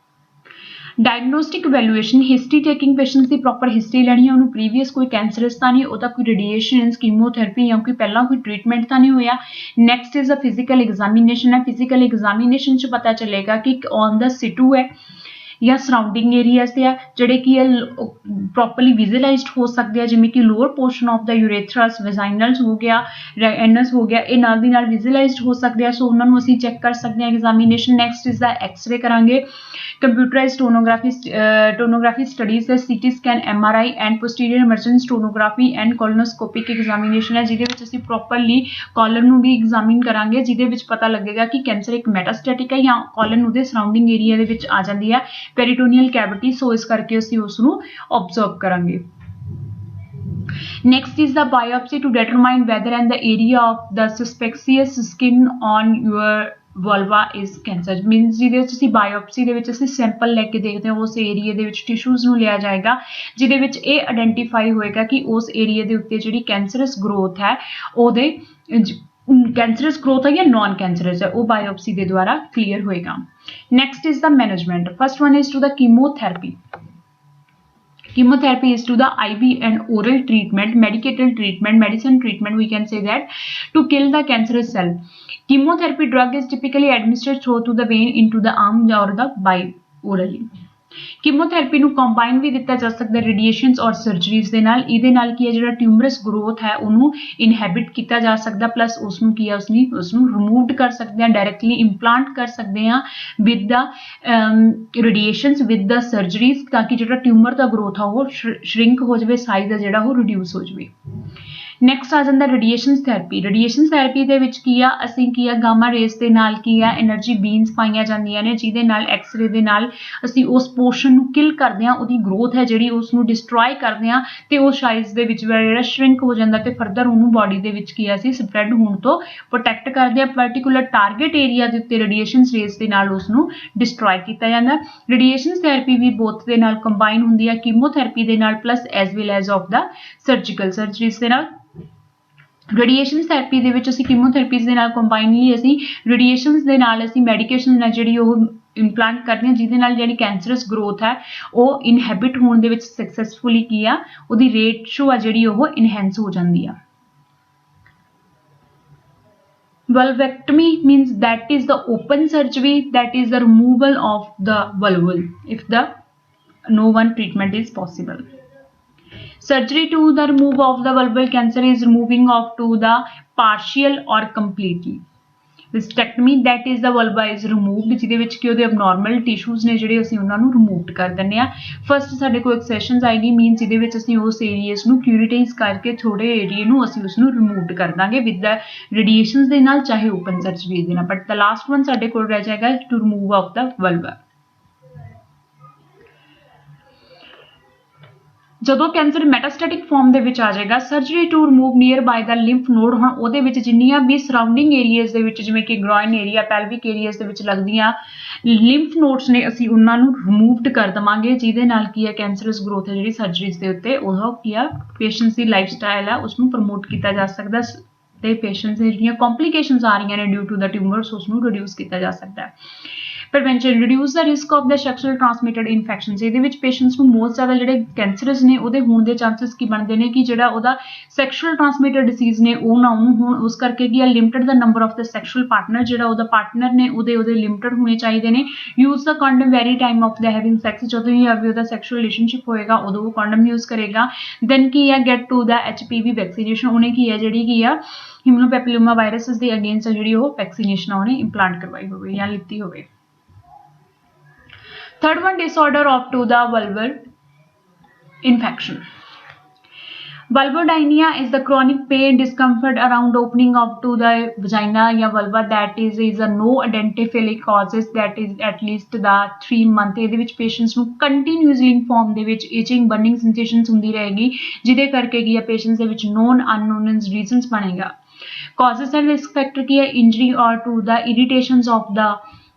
Diagnostic valuation, history taking patients की प्रॉपर हिस्ट्री लैनी है, उन्होंने प्रीवियस कोई कैंसरस तो नहीं, उसका कोई रेडिएशन कीमोथेरेपी या कोई पहला कोई ट्रीटमेंट तो नहीं होया। Next is a physical examination है, फिजिकल एग्जामिनेशन च पता चलेगा कि ऑन द सिटू है या सराउंडिंग एरियाज से है ਜਿਹੜੇ ਕਿ ਪ੍ਰੋਪਰਲੀ ਵਿਜ਼ੂਅਲਾਈਜ਼ਡ ਹੋ ਸਕਦੇ ਆ, ਜਿਵੇਂ ਕਿ ਲੋਅਰ ਪੋਰਸ਼ਨ ਆਫ ਦਾ ਯੂਰੇਥਰਸ, ਵੈਜਾਈਨਲਸ ਹੋ ਗਿਆ, ਐਨਸ ਹੋ ਗਿਆ, ਇਹ ਨਾਲ ਦੀ ਨਾਲ ਵਿਜ਼ੂਅਲਾਈਜ਼ਡ ਹੋ ਸਕਦੇ ਆ, ਸੋ ਉਹਨਾਂ ਨੂੰ ਅਸੀਂ ਚੈੱਕ ਕਰ ਸਕਦੇ ਹਾਂ examination. Next is the X-ray ਕਰਾਂਗੇ, ਕੰਪਿਊਟਰਾਈਜ਼ਡ ਟੋਨੋਗ੍ਰਾਫੀ ਸਟੱਡੀਜ਼ ਹੈ, CT scan, MRI and posterior emergence tomography and colonoscopic examination ਹੈ, ਜਿਹਦੇ ਵਿੱਚ ਅਸੀਂ ਪ੍ਰੋਪਰਲੀ ਕਾਲਨ ਨੂੰ ਵੀ ਐਗਜ਼ਾਮਿਨ ਕਰਾਂਗੇ, ਜਿਹਦੇ ਵਿੱਚ ਪਤਾ ਲੱਗੇਗਾ ਕਿ ਕੈਂਸਰ ਇੱਕ ਮੈਟਾਸਟੈਟਿਕ ਹੈ ਜਾਂ ਕਾਲਨ ਉਹਦੇ ਸਰਾਊਂਡਿੰਗ ਏਰੀਆ ਦੇ ਵਿੱਚ ਆ ਜਾਂਦੀ ਹੈ, पेरिटोनियल कैविटी, सो इस करके ਅਸੀਂ ਉਸ ਨੂੰ ऑब्जर्व ਕਰਾਂਗੇ। Next is the biopsy to determine whether and the area of the suspicious skin on your vulva is cancer। मीनस ਜਿਹਦੇ ਵਿੱਚ ਅਸੀਂ ਬਾਇਓਪਸੀ ਦੇ ਵਿੱਚ ਅਸੀਂ ਸੈਂਪਲ ਲੈ ਕੇ ਦੇਖਦੇ ਹਾਂ, ਉਸ ਏਰੀਆ ਦੇ ਵਿੱਚ ਟਿਸ਼ੂਜ਼ ਨੂੰ ਲਿਆ ਜਾਏਗਾ, ਜਿਹਦੇ ਵਿੱਚ ਇਹ ਆਇਡੈਂਟੀਫਾਈ ਹੋਏਗਾ ਕਿ ਉਸ ਏਰੀਆ ਦੇ ਉੱਤੇ ਜਿਹੜੀ ਕੈਂਸਰਸ ਗਰੋਥ ਹੈ ਉਹਦੇ कैंसरस ग्रोथ है या नॉन कैंसरस है, वो बायोप्सी के द्वारा क्लियर होएगा। Next is the management, first one is to the chemotherapy. Chemotherapy is to the IV and oral treatment, medicated treatment, medicine treatment we can say that, to kill the cancerous cell। Chemotherapy drug is typically administered through to the vein into the arm or the by orally। Chemotherapy ਨੂੰ ਕੰਬਾਈਨ ਵੀ ਦਿੱਤਾ ਜਾ ਸਕਦਾ ਰੇਡੀਏਸ਼ਨਸ ਔਰ ਸਰਜਰੀਜ਼ ਦੇ ਨਾਲ। ਇਹਦੇ ਨਾਲ ਕੀ ਹੈ ਜਿਹੜਾ ਟਿਊਮਰਸ ਗਰੋਥ ਹੈ ਉਹਨੂੰ ਇਨਹਿਬਿਟ ਕੀਤਾ ਜਾ ਸਕਦਾ, ਪਲੱਸ ਉਸ ਨੂੰ ਕੀ ਹੈ ਉਸ ਨੂੰ ਰਿਮੂਵਡ ਕਰ ਸਕਦੇ ਹਾਂ, ਡਾਇਰੈਕਟਲੀ ਇੰਪਲਾਂਟ ਕਰ ਸਕਦੇ ਹਾਂ with the radiations with the surgeries, ਤਾਂ ਕਿ ਜਿਹੜਾ ਟਿਊਮਰ ਦਾ ਗਰੋਥ ਆ ਉਹ ਸ਼ਰਿੰਕ ਹੋ ਜਾਵੇ, ਸਾਈਜ਼ ਆ ਜਿਹੜਾ ਉਹ ਰਿਡਿਊਸ ਹੋ ਜਾਵੇ। ਨੈਕਸਟ ਆ ਜਾਂਦਾ ਰੇਡੀਏਸ਼ਨ ਥੈਰੇਪੀ। ਰੇਡੀਏਸ਼ਨ ਥੈਰੇਪੀ ਦੇ ਵਿੱਚ ਕੀ ਆ, ਅਸੀਂ ਕੀ ਆ ਗਾਮਾ ਰੇਸ ਦੇ ਨਾਲ ਕੀ ਆ એનર્ਜੀ ਬੀਮਸ ਪਾਈਆਂ ਜਾਂਦੀਆਂ ਨੇ, ਜਿਹਦੇ ਨਾਲ ਐਕਸਰੇ ਦੇ ਨਾਲ ਅਸੀਂ ਉਸ ਪੋਰਸ਼ਨ ਨੂੰ ਕਿਲ ਕਰਦੇ ਹਾਂ, ਉਹਦੀ ਗਰੋਥ ਹੈ ਜਿਹੜੀ ਉਸ ਨੂੰ ਡਿਸਟਰੋਏ ਕਰਦੇ ਹਾਂ ਤੇ ਉਹ ਸਾਈਜ਼ ਦੇ ਵਿੱਚ ਜਿਹੜਾ ਸ਼ਰਿੰਕ ਹੋ ਜਾਂਦਾ ਤੇ ਫਰਦਰ ਉਹਨੂੰ ਬਾਡੀ ਦੇ ਵਿੱਚ ਕੀ ਆ ਅਸੀਂ ਸਪਰੈਡ ਹੋਣ ਤੋਂ ਪ੍ਰੋਟੈਕਟ ਕਰਦੇ ਆ। ਪਾਰਟਿਕੂਲਰ ਟਾਰਗੇਟ ਏਰੀਆ ਦੇ ਉੱਤੇ ਰੇਡੀਏਸ਼ਨ ਰੇਸ ਦੇ ਨਾਲ ਉਸ ਨੂੰ ਡਿਸਟਰੋਏ ਕੀਤਾ ਜਾਂਦਾ। ਰੇਡੀਏਸ਼ਨ ਥੈਰੇਪੀ ਵੀ ਬੋਥ ਦੇ ਨਾਲ ਕੰਬਾਈਨ ਹੁੰਦੀ ਆ, ਕੀਮੋਥੈਰੇਪੀ ਦੇ ਨਾਲ plus as well as of the surgical surgeries ਦੇ ਨਾਲ। ਰੇਡੀਏਸ਼ਨ ਥੈਰੇਪੀ ਦੇ ਵਿੱਚ ਅਸੀਂ ਕੀਮੋਥੈਰੇਪੀਜ਼ ਦੇ ਨਾਲ ਕੰਬਾਈਨਲੀ ਅਸੀਂ ਰੇਡੀਏਸ਼ਨਸ ਦੇ ਨਾਲ ਅਸੀਂ ਮੈਡੀਕੇਸ਼ਨ ਨਾਲ ਜਿਹੜੀ ਉਹ ਇੰਪਲਾਂਟ ਕਰਦੇ ਹਾਂ, ਜਿਹਦੇ ਨਾਲ ਜਿਹੜੀ ਕੈਂਸਰਸ ਗਰੋਥ ਹੈ ਉਹ ਇਨਹੈਬਿਟ ਹੋਣ ਦੇ ਵਿੱਚ ਸਕਸੈਸਫੁਲੀ ਕੀ ਆ ਉਹਦੀ ਰੇਸ਼ੋ ਆ ਜਿਹੜੀ ਉਹ ਇਨਹੈਂਸ ਹੋ ਜਾਂਦੀ ਆ। Vulvectomy means that is the open surgery, that is the removal of the vulva if the no one treatment is possible. Surgery to the remove of the vulval cancer is removing of to the partial or completely. Mastectomy that is the vulva is removed, ਜਿਹਦੇ ਵਿੱਚ ਕਿ ਉਹਦੇ abnormal tissues ਨੇ ਜਿਹੜੇ ਅਸੀਂ ਉਹਨਾਂ ਨੂੰ ਰਿਮੂਵ ਕਰ ਦਿੰਦੇ ਆ। ਫਸਟ ਸਾਡੇ ਕੋਲ ਐਕਸੈਸ਼ਨਸ ਆਏਗੀ ਮੀਨਸ ਜਿਹਦੇ ਵਿੱਚ ਅਸੀਂ ਉਸ ਏਰੀਆਸ ਨੂੰ ਕਿਊਰੀਟਾਈਜ਼ ਕਰਕੇ ਥੋੜੇ ਏਰੀਏ ਨੂੰ ਅਸੀਂ ਉਸ ਨੂੰ ਰਿਮੂਵ ਕਰ ਦਾਂਗੇ ਵਿਦ ਦਾ ਰੇਡੀਏਸ਼ਨਸ ਦੇ ਨਾਲ ਚਾਹੇ ਓਪਨ ਸਰਜਰੀ ਦੇ ਨਾਲ। ਬਟ ਦ ਲਾਸਟ ਵਨ ਸਾਡੇ ਕੋਲ ਰਹਿ ਜਾਏਗਾ to remove off the vulva. ਜਦੋਂ ਕੈਂਸਰ ਮੈਟਾਸਟੈਟਿਕ ਫਾਰਮ ਦੇ ਵਿੱਚ ਆ ਜਾਏਗਾ, surgery to remove nearby the lymph node. ਹੁਣ ਉਹਦੇ ਵਿੱਚ ਜਿੰਨੀਆਂ ਵੀ ਸਰਾਊਂਡਿੰਗ ਏਰੀਆਜ਼ ਦੇ ਵਿੱਚ ਜਿਵੇਂ ਕਿ ਗ੍ਰੋਇਨ ਏਰੀਆ, ਪੈਲਵਿਕ ਏਰੀਆਜ਼ ਦੇ ਵਿੱਚ ਲੱਗਦੀਆਂ ਲਿੰਫ ਨੋਡਸ ਨੇ ਅਸੀਂ ਉਹਨਾਂ ਨੂੰ ਰਿਮੂਵਡ ਕਰ ਦੇਵਾਂਗੇ, ਜਿਹਦੇ ਨਾਲ ਕੀ ਹੈ ਕੈਂਸਰਸ ਗਰੋਥ ਹੈ ਜਿਹੜੀ ਸਰਜਰੀਜ਼ ਦੇ ਉੱਤੇ ਉਹ ਕੀ ਆ ਪੇਸ਼ੈਂਟਸ ਦੀ ਲਾਈਫ ਸਟਾਈਲ ਆ ਉਸ ਨੂੰ ਪ੍ਰਮੋਟ ਕੀਤਾ ਜਾ ਸਕਦਾ ਤੇ ਪੇਸ਼ੈਂਟਸ ਦੀਆਂ ਜਿਹੜੀਆਂ ਕੰਪਲਿਕੇਸ਼ਨਸ ਆ ਰਹੀਆਂ ਨੇ ਡਿਊ ਟੂ ਦਾ ਟਿਊਮਰਸ ਉਸ ਨੂੰ ਰਿਡਿਊਸ ਕੀਤਾ ਜਾ ਸਕਦਾ ਹੈ। Prevention reduce the risk of the sexual transmitted infections. ਇਹਦੇ ਵਿੱਚ ਪੇਸ਼ੈਂਟਸ ਨੂੰ ਮੋਸਟ ਜ਼ਿਆਦਾ ਜਿਹੜੇ ਕੈਂਸਰਸ ਨੇ ਉਹਦੇ ਹੋਣ ਦੇ ਚਾਂਸਸ ਕੀ ਬਣਦੇ ਨੇ ਕਿ ਜਿਹੜਾ ਉਹਦਾ ਸੈਕਸ਼ੂਅਲ ਟ੍ਰਾਂਸਮਿਟਡ ਡਿਸੀਜ਼ ਨੇ ਉਹ ਨਾ ਉਹਨੂੰ ਹੋਣ। ਉਸ ਕਰਕੇ ਕੀ ਆ limited the number of the sexual partner, ਜਿਹੜਾ ਉਹਦਾ ਪਾਰਟਨਰ ਨੇ ਉਹਦੇ ਲਿਮਟਡ ਹੋਣੇ ਚਾਹੀਦੇ ਨੇ। Use the condom every time of the having sex, ਜਦੋਂ ਹੀ ਉਹਦਾ ਸੈਕਸ਼ੂਅਲ ਰਿਲੇਸ਼ਨਸ਼ਿਪ ਹੋਏਗਾ ਉਦੋਂ ਉਹ ਕੰਡਮ ਯੂਜ਼ ਕਰੇਗਾ। ਦੈਨ ਕੀ ਆ get to the HPV vaccination, ਉਹਨੇ ਕੀ ਹੈ ਜਿਹੜੀ ਕੀ ਆ ਹਿਮਨੋਪੈਪਿਲੋਮਾ ਵਾਇਰਸਿਸ ਦੇ ਅਗੇਂਸਟ ਜਿਹੜੀ ਉਹ ਵੈਕਸੀਨੇਸ਼ਨ ਉਹਨੇ ਇੰਪਲਾਂਟ ਕਰਵਾਈ ਹੋਵੇ ਜਾਂ ਲਿੱਤੀ ਹੋਵੇ। Third one, disorder of to the vulvar infection. Vulvodynia is the chronic pain, discomfort around opening of to the vagina या vulva that is a no identifiable causes that is at least the 3 month। ਇਹਦੇ ਵਿੱਚ patients ਨੂੰ continuously form ਦੇ ਵਿੱਚ itching, burning sensations ਹੁੰਦੀ ਰਹੇਗੀ, ਜਿਹਦੇ ਕਰਕੇ ਕੀ ਹੈ patients ਦੇ ਵਿੱਚ known unknown reasons ਬਣੇਗਾ। Causes and risk factor ਕੀ ਹੈ injury or to the irritations of the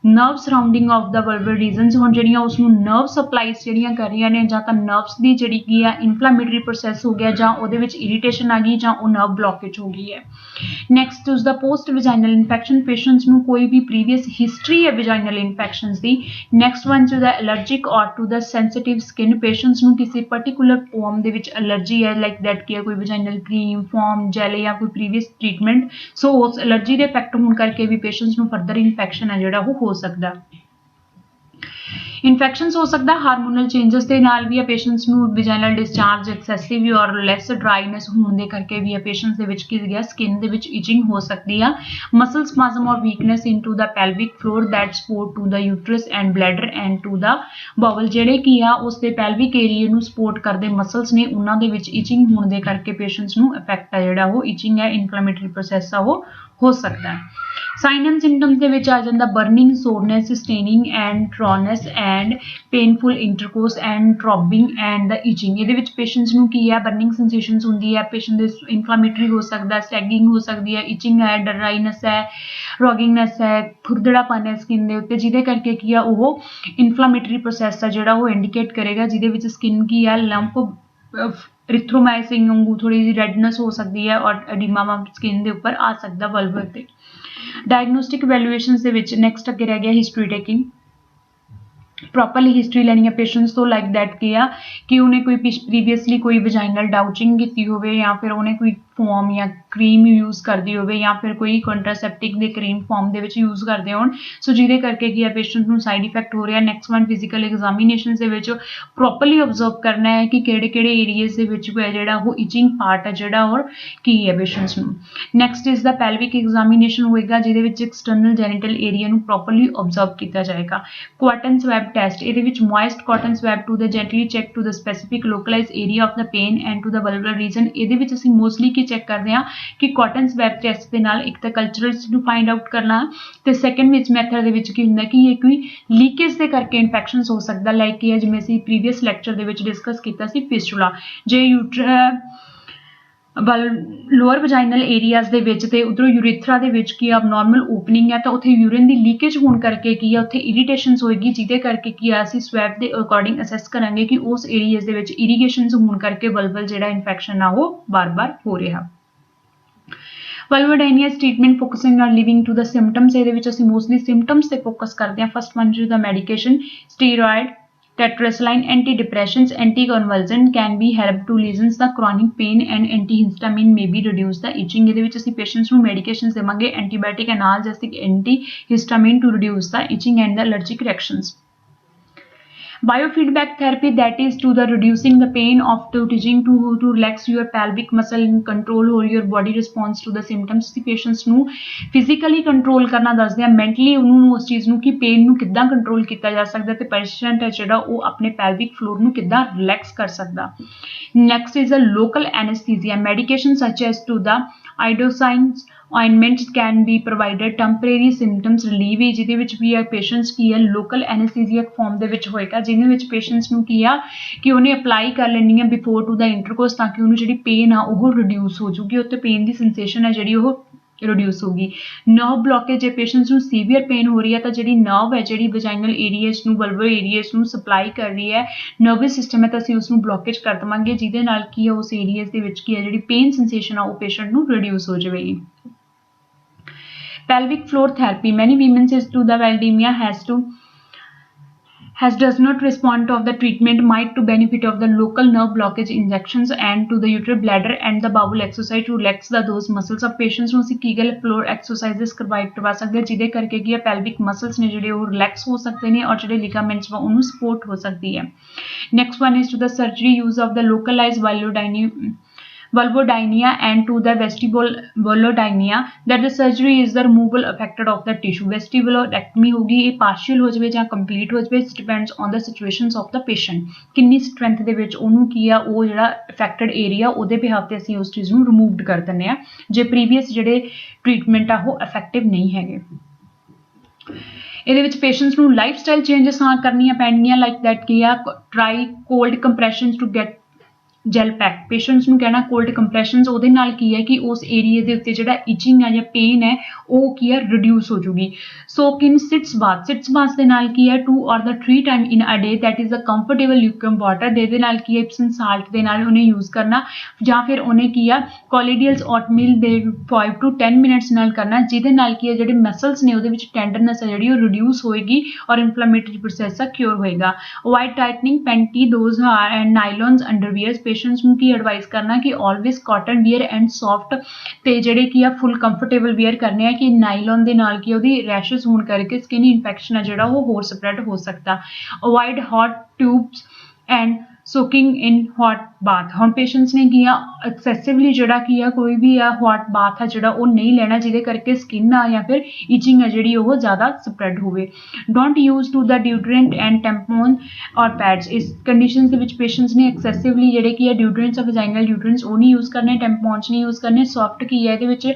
nerve surrounding of the vulval regions. ਹੁਣ ਜਿਹੜੀਆਂ ਉਸਨੂੰ ਨਰਵ ਸਪਲਾਈਜ਼ ਜਿਹੜੀਆਂ ਕਰ ਰਹੀਆਂ ਨੇ ਜਾਂ ਤਾਂ ਨਰਵਸ ਦੀ ਜਿਹੜੀ ਕੀ ਆ ਇਨਫਲਾਮੇਟਰੀ ਪ੍ਰੋਸੈਸ ਹੋ ਗਿਆ ਜਾਂ ਉਹਦੇ ਵਿੱਚ ਇਰੀਟੇਸ਼ਨ ਆ ਗਈ ਜਾਂ ਉਹ ਨਰਵ ਬਲੌਕੇਜ ਹੋ ਗਈ ਹੈ। ਨੈਕਸਟ ਉਸ ਦਾ ਪੋਸਟ ਵਿਜਾਈਨਲ ਇਨਫੈਕਸ਼ਨ, ਪੇਸ਼ੈਂਟਸ ਨੂੰ ਕੋਈ ਵੀ ਪ੍ਰੀਵੀਅਸ ਹਿਸਟਰੀ ਹੈ ਵਿਜਾਈਨਲ ਇਨਫੈਕਸ਼ਨਸ ਦੀ। Next one to the allergic or to the sensitive skin, patients ਨੂੰ ਕਿਸੇ ਪਰਟੀਕੂਲਰ ਫਾਰਮ ਦੇ ਵਿੱਚ ਐਲਰਜੀ ਹੈ ਲਾਈਕ ਦੈਟ ਕੀ ਹੈ ਕੋਈ ਵਿਜਾਈਨਲ ਕਰੀਮ, ਫਾਰਮ, ਜੈਲ ਜਾਂ ਕੋਈ ਪ੍ਰੀਵੀਅਸ ਟ੍ਰੀਟਮੈਂਟ। ਸੋ ਉਸ ਐਲਰਜੀ ਦੇ ਇਫੈਕਟ ਹੋਣ ਕਰਕੇ ਵੀ ਪੇਸ਼ੈਂਟਸ ਨੂੰ ਫਰਦਰ ਇਨਫੈਕਸ਼ਨ ਹੈ ਜਿਹੜਾ ਉਹ ਹੋ ਸਕਦਾ। ਇਨਫੈਕਸ਼ਨਸ ਹੋ ਸਕਦਾ ਹਾਰਮੋਨਲ ਚੇਂਜਸ ਦੇ ਨਾਲ ਵੀ ਆ, ਪੇਸ਼ੈਂਟਸ ਨੂੰ ਵਿਜਾਈਨਲ ਡਿਸਚਾਰਜ ਐਕਸੈਸਿਵ ਔਰ ਲੈਸ ਡਰਾਈਨੈਸ ਹੋਣ ਦੇ ਕਰਕੇ ਵੀ ਆ ਪੇਸ਼ੈਂਟਸ ਦੇ ਵਿੱਚ ਕੀ ਗਿਆ ਸਕਿਨ ਦੇ ਵਿੱਚ ਇਚਿੰਗ ਹੋ ਸਕਦੀ ਆ। Muscle spasm or weakness into the pelvic floor that support to the uterus and bladder and to the bowel, ਜਿਹੜੇ ਕੀ ਆ ਉਸ ਦੇ ਪੈਲਵਿਕ ਏਰੀਆ ਨੂੰ ਸਪੋਰਟ ਕਰਦੇ ਮਸਲਸ ਨੇ ਉਹਨਾਂ ਦੇ ਵਿੱਚ ਇਚਿੰਗ ਹੋਣ ਦੇ ਕਰਕੇ ਪੇਸ਼ੈਂਟਸ ਨੂੰ ਇਫੈਕਟ ਆ ਜਿਹੜਾ ਉਹ ਇਚਿੰਗ ਹੈ ਇਨਫਲੇਮੇਟਰੀ ਪ੍ਰੋਸੈਸ ਆ ਉਹ ਹੋ ਸਕਦਾ ਹੈ। ਸਾਈਨ ਐਂਡ ਸਿੰਪਟਮਸ ਦੇ ਵਿੱਚ ਆ ਜਾਂਦਾ burning, soreness, staining and dryness and painful intercourse and throbbing and the itching. ਇਹਦੇ ਵਿੱਚ ਪੇਸ਼ੈਂਟਸ ਨੂੰ ਕੀ ਹੈ ਬਰਨਿੰਗ ਸੈਂਸੇਸ਼ਨਸ ਹੁੰਦੀ ਹੈ, ਪੇਸ਼ੈਂਟ ਦੇ ਇਨਫਲਾਮੇਟਰੀ ਹੋ ਸਕਦਾ, ਸੈਗਿੰਗ ਹੋ ਸਕਦੀ ਹੈ, ਇਚਿੰਗ ਹੈ, ਡਰਾਈਨੈਸ ਹੈ, ਰੋਗਿੰਗਨੈਸ ਹੈ, ਖੁਰਦੜਾਪਨ ਹੈ ਸਕਿਨ ਦੇ ਉੱਤੇ, ਜਿਹਦੇ ਕਰਕੇ ਕੀ ਆ ਉਹ ਇਨਫਲਾਮੇਟਰੀ ਪ੍ਰੋਸੈਸ ਆ ਜਿਹੜਾ ਉਹ ਇੰਡੀਕੇਟ ਕਰੇਗਾ, ਜਿਹਦੇ ਵਿੱਚ ਸਕਿਨ ਕੀ ਆ ਲੰਪ ਰਿਥਰੋਮਾਈਸਿਨ ਵਾਂਗੂ ਥੋੜੀ ਜਿਹੀ ਰੈਡਨੈਸ ਹੋ ਸਕਦੀ ਹੈ ਔਰ ਐਡੀਮਾ ਸਕਿਨ ਦੇ ਉੱਪਰ ਆ ਸਕਦਾ ਵਲਵਰ ਤੇ। ਡਾਇਗਨੋਸਟਿਕ ਵੈਲੂਏਸ਼ਨਸ ਦੇ ਵਿੱਚ ਨੈਕਸਟ ਅੱਗੇ ਰਹਿ ਗਿਆ ਹਿਸਟਰੀ ਟੇਕਿੰਗ। ਪ੍ਰੋਪਰਲੀ ਹਿਸਟਰੀ ਲੈਣੀ ਹੈ ਪੇਸ਼ੈਂਟਸ ਤੋਂ ਲਾਈਕ ਦੈਟ ਕੀ ਆ ਕਿ ਉਹਨੇ ਕੋਈ ਪ੍ਰੀਵੀਅਸਲੀ ਕੋਈ ਵਜਾਈਨਲ ਡਾਊਚਿੰਗ ਕੀਤੀ ਹੋਵੇ ਜਾਂ ਫਿਰ ਉਹਨੇ ਕੋਈ ਫੋਮ ਜਾਂ ਕਰੀਮ ਯੂਜ਼ ਕਰਦੀ ਹੋਵੇ ਜਾਂ ਫਿਰ ਕੋਈ ਕੰਟਰਾਸੈਪਟਿਕ ਦੇ ਕਰੀਮ ਫਾਰਮ ਦੇ ਵਿੱਚ ਯੂਜ਼ ਕਰਦੇ ਹੋਣ, ਸੋ ਜਿਹਦੇ ਕਰਕੇ ਕੀ ਆ ਪੇਸ਼ੈਂਟ ਨੂੰ ਸਾਈਡ ਇਫੈਕਟ ਹੋ ਰਿਹਾ। ਨੈਕਸਟ ਵਨ ਫਿਜ਼ੀਕਲ ਐਗਜ਼ਾਮੀਨੇਸ਼ਨਸ ਦੇ ਵਿੱਚ ਪ੍ਰੋਪਰਲੀ ਓਬਜ਼ਰਵ ਕਰਨਾ ਹੈ ਕਿ ਕਿਹੜੇ ਕਿਹੜੇ ਏਰੀਆਜ਼ ਦੇ ਵਿੱਚ ਜਿਹੜਾ ਉਹ ਇਚਿੰਗ ਪਾਰਟ ਹੈ ਜਿਹੜਾ ਔਰ ਕੀ ਹੈ ਪੇਸ਼ੈਂਟਸ ਨੂੰ। Next is the pelvic examination ਹੋਏਗਾ ਜਿਹਦੇ ਵਿੱਚ ਐਕਸਟਰਨਲ ਜੈਨੀਟਲ ਏਰੀਆ ਨੂੰ ਪ੍ਰੋਪਰਲੀ ਓਬਜ਼ਰਵ ਕੀਤਾ ਜਾਏਗਾ। ਕੁਆਟਨ ਸਵੈਬ ਟੈਸਟ, ਇਹਦੇ ਵਿੱਚ moist cotton swab to the gently check to the specific localise area of the pain and to the vulval region. ਇਹਦੇ ਵਿੱਚ ਅਸੀਂ ਮੋਸਟਲੀ ਕੀ चेक करते हैं कि कॉटन स्वैब टेस्ट के नाल एक तो कल्चरल्स नूं फाइंड आउट करना ते सैकेंड विच मैथड दे विच की हुंदा कि ये कोई लीकेज के करके इन्फैक्शनस हो सकता लाइक कि जिवें असीं प्रीवियस लैक्चर दे विच डिस्कस कीता सी फिस्टुला जे लोअर वजाइनल एरियाज दे विच ते उधरों यूरेथ्रा दे विच की अबनॉर्मल ओपनिंग है तो उत्थे यूरिन दी लीकेज होने करके की है उत्थे इरीटेशनस होएगी जिहदे करके की असीं स्वैब दे अकॉर्डिंग असैस करांगे कि उस एरियाज दे विच इरीगेशनस होने करके वल्वल जिहड़ा इन्फैक्शन आ वो बार-बार हो रहा। Vulvodynia is treatment focusing on living to the symptoms ਇਹਦੇ ਵਿੱਚ ਅਸੀਂ mostly symptoms ਤੇ focus ਕਰਦੇ ਹਾਂ। first one is the medication steroid tetracycline antidepressants anticonvulsant can be help to lessen the chronic pain and antihistamine may be reduce the itching ਇਹਦੇ ਵਿੱਚ ਅਸੀਂ patients ਨੂੰ medications ਦੇਵਾਂਗੇ antibiotic analgesic antihistamine to reduce the itching and the allergic reactions। Biofeedback therapy that is to the reducing the pain of the teaching to relax your pelvic muscle and control or your body response to the symptoms the patients ਨੂੰ physically control ਕਰਨਾ ਦੱਸਦੇ ਆ mentally ਉਹਨੂੰ ਉਸ ਚੀਜ਼ ਨੂੰ ਕਿ pain ਨੂੰ ਕਿੱਦਾਂ control ਕੀਤਾ ਜਾ ਸਕਦਾ ਤੇ patient ਹੈ ਜਿਹੜਾ ਉਹ ਆਪਣੇ pelvic floor ਨੂੰ ਕਿੱਦਾਂ relax ਕਰ ਸਕਦਾ। Next is a local anesthesia medication such as to the iodine ointments can be provided temporary symptoms relief ਜਿਹਦੇ ਵਿੱਚ ਵੀ ਹੈ patients ਕੀ ਹੈ local anesthesia form ਦੇ ਵਿੱਚ ਹੋਏਗਾ ਜਿਹਦੇ ਵਿੱਚ patients ਨੂੰ ਕੀ ਆ ਕਿ ਉਹਨੇ ਅਪਲਾਈ ਕਰ ਲੈਣੀ ਹੈ before to the intercourse ਤਾਂ ਕਿ ਉਹਨੂੰ ਜਿਹੜੀ pain ਆ ਉਹ reduce ਹੋ ਜੂਗੀ ਉੱਤੇ pain ਦੀ sensation ਹੈ ਜਿਹੜੀ ਉਹ reduce ਹੋਗੀ। nerve blockage ਜੇ patients ਨੂੰ severe pain ਹੋ ਰਹੀ ਹੈ ਤਾਂ ਜਿਹੜੀ nerve ਹੈ ਜਿਹੜੀ vaginal areas ਨੂੰ vulvar areas ਨੂੰ supply ਕਰ ਰਹੀ ਹੈ nervous system ਹੈ ਤਾਂ ਅਸੀਂ ਉਸ ਨੂੰ blockage ਕਰ ਦੇਵਾਂਗੇ ਜਿਹਦੇ ਨਾਲ ਕੀ ਹੈ ਉਸ areas ਦੇ ਵਿੱਚ ਕੀ ਹੈ ਜਿਹੜੀ pain sensation ਆ ਉਹ patient ਨੂੰ reduce ਹੋ ਜਾਵੇਗੀ। pelvic floor therapy many women says to the vulvodynia does not respond of the treatment might to benefit of the local nerve blockage injections and to the uterine bladder and the bowel exercise to relax the those muscles of patients ਨੂੰ ਅਸੀਂ Kegel floor exercises ਕਰਵਾ ਸਕਦੇ ਜਿਹਦੇ ਕਰਕੇ ਕੀ ਹੈ pelvic muscles ਨੇ ਜਿਹੜੇ ਉਹ relax ਹੋ ਸਕਦੇ ਨੇ ਔਰ ਜਿਹੜੇ ligaments ਵਾ ਉਹਨੂੰ support ਹੋ ਸਕਦੀ ਹੈ। next one is to the surgery use of the localized vulvodynia and to the vestibulodynia that the surgery is the removal affected of the tissue vestibulotomy होगी ये partial हो जाए या complete हो जाए depends on the situations of the patient Kinni strength ਦੇ ਵਿੱਚ ਉਹਨੂੰ ਕੀ ਆ ਉਹ ਜਿਹੜਾ affected area ਉਹਦੇ behalf ਤੇ ਅਸੀਂ ਉਸ ਚੀਜ਼ ਨੂੰ removed ਕਰ ਦਿੰਦੇ ਆ ਜੇ previous ਜਿਹੜੇ treatment ਆ ਉਹ effective ਨਹੀਂ ਹੈਗੇ। ਇਹਦੇ ਵਿੱਚ patients ਨੂੰ lifestyle changes ਕਰਨੀਆਂ ਪੈਣਗੀਆਂ like that ਕੀ ਆ try cold compressions to get gel pack patients ਨੂੰ ਕਹਿਣਾ ਕੋਲਡ ਕੰਪਰੈਸ਼ਨਸ ਉਹਦੇ ਨਾਲ ਕੀ ਹੈ ਕਿ ਉਸ ਏਰੀਆ ਦੇ ਉੱਤੇ ਜਿਹੜਾ ਇਚਿੰਗ ਹੈ ਜਾਂ ਪੇਨ ਹੈ ਉਹ ਕੀ ਹੈ ਰਿਡਿਊਸ ਹੋ ਜੂਗੀ। ਸੋਕ ਇਨ ਸਿਟਸ ਬਾਥ ਦੇ ਨਾਲ ਕੀ ਹੈ 2 or 3 time in a day that is a comfortable liquid water ਦੇ ਨਾਲ ਕੀ ਹੈ ਇਪਸਮ ਸਾਲਟ ਦੇ ਨਾਲ ਉਹਨੇ ਯੂਜ਼ ਕਰਨਾ ਜਾਂ ਫਿਰ ਉਹਨੇ ਕੀ ਆ ਕੋਲੀਡੀਅਲਸ ਓਟਮੀਲ ਦੇ 5 to 10 ਮਿੰਟਸ ਨਾਲ ਕਰਨਾ ਜਿਹਦੇ ਨਾਲ ਕੀ ਹੈ ਜਿਹੜੇ ਮਸਲਸ ਨੇ ਉਹਦੇ ਵਿੱਚ ਟੈਂਡਰਨੈਸ ਹੈ ਜਿਹੜੀ ਉਹ ਰਿਡਿਊਸ ਹੋਏਗੀ ਔਰ ਇਨਫਲੇਮੇਟਰੀ ਪ੍ਰੋਸੈਸ ਆ ਕਿਉਰ ਹੋਏਗਾ। Avoid tightening panty those are and nylons underwears patients ਨੂੰ ਕੀ ਐਡਵਾਈਸ ਕਰਨਾ ਕਿ always cotton wear and soft ਤੇ ਜਿਹੜੇ ਕੀ ਆ ਫੁੱਲ ਕੰਫਰਟੇਬਲ ਵੀਅਰ ਕਰਨੇ ਆ ਕਿ ਨਾਈਲਨ ਦੇ ਨਾਲ ਕੀ ਉਹਦੀ ਰੈਸ਼ਸ ਹੋਣ ਕਰਕੇ ਸਕਿਨ ਇਨਫੈਕਸ਼ਨ ਆ ਜਿਹੜਾ ਉਹ ਹੋਰ ਸਪਰੈਡ ਹੋ ਸਕਦਾ। Avoid hot tubes and soaking in hot bath ਹੁਣ ਪੇਸ਼ੈਂਟਸ ਨੇ ਕੀ ਆ ਐਕਸੈਸਿਵਲੀ ਜਿਹੜਾ ਕੀ ਆ ਕੋਈ ਵੀ ਆ ਹੌਟ ਬਾਥ ਆ ਜਿਹੜਾ ਉਹ ਨਹੀਂ ਲੈਣਾ ਜਿਹਦੇ ਕਰਕੇ ਸਕਿਨ ਆ ਜਾਂ ਫਿਰ ਇਚਿੰਗ ਆ ਜਿਹੜੀ ਉਹ ਜ਼ਿਆਦਾ ਸਪਰੈਡ ਹੋਵੇ। Don't use to the deodorant and tampon ਔਰ ਪੈਡਸ ਇਸ ਕੰਡੀਸ਼ਨਸ ਦੇ ਵਿੱਚ ਪੇਸ਼ੈਂਟਸ ਨੇ ਐਕਸੈਸਿਵਲੀ ਜਿਹੜੇ ਕੀ ਆ ਡਿਊਡਰੈਂਟਸ ਵਜਾਈਨਲ ਡਿਊਡਰੈਂਟਸ ਉਹ ਨਹੀਂ ਯੂਜ਼ ਕਰਨੇ ਟੈਂਪੋਨਸ ਨਹੀਂ ਯੂਜ਼ ਕਰਨੇ ਸੌਫਟ ਕੀ ਹੈ ਇਹਦੇ ਵਿੱਚ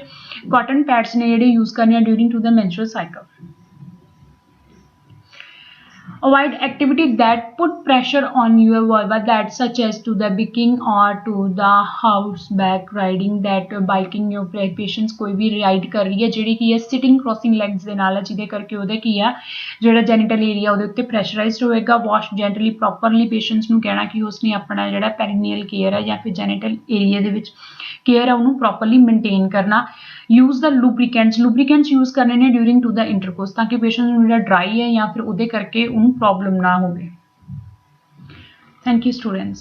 ਕਾਟਨ ਪੈਡਸ ਨੇ ਜਿਹੜੇ ਯੂਜ਼ ਕਰਨੇ ਆ during to the menstrual cycle. Avoid activity that put pressure on your vulva that such as to the biking or to the horseback riding that biking your patients कोई भी ride कर रही है ਜਿਹੜੀ ਕੀ ਹੈ sitting crossing legs ਦੇ ਨਾਲ ਹੈ ਜਿਹਦੇ ਕਰਕੇ ਉਹਦੇ ਕੀ ਆ ਜਿਹੜਾ genital area ਉਹਦੇ ਉੱਤੇ pressurized ਹੋਏਗਾ। wash gently properly patients ਨੂੰ ਕਹਿਣਾ ਕਿ ਉਸਨੇ ਆਪਣਾ ਜਿਹੜਾ perineal care ਹੈ ਜਾਂ ਫਿਰ genital area ਦੇ ਵਿੱਚ care ਹੈ ਉਹਨੂੰ properly maintain ਕਰਨਾ। use the lubricants use ਕਰਨੇ ਨੇ during to the intercourse ਤਾਂ ਕਿ patient ਨੂੰ ਜਿਹੜਾ dry ਹੈ ਜਾਂ ਫਿਰ ਉਹਦੇ ਕਰਕੇ ਉਹਨੂੰ ਪ੍ਰੋਬਲਮ ਨਾ ਹੋਵੇ। Thank you students।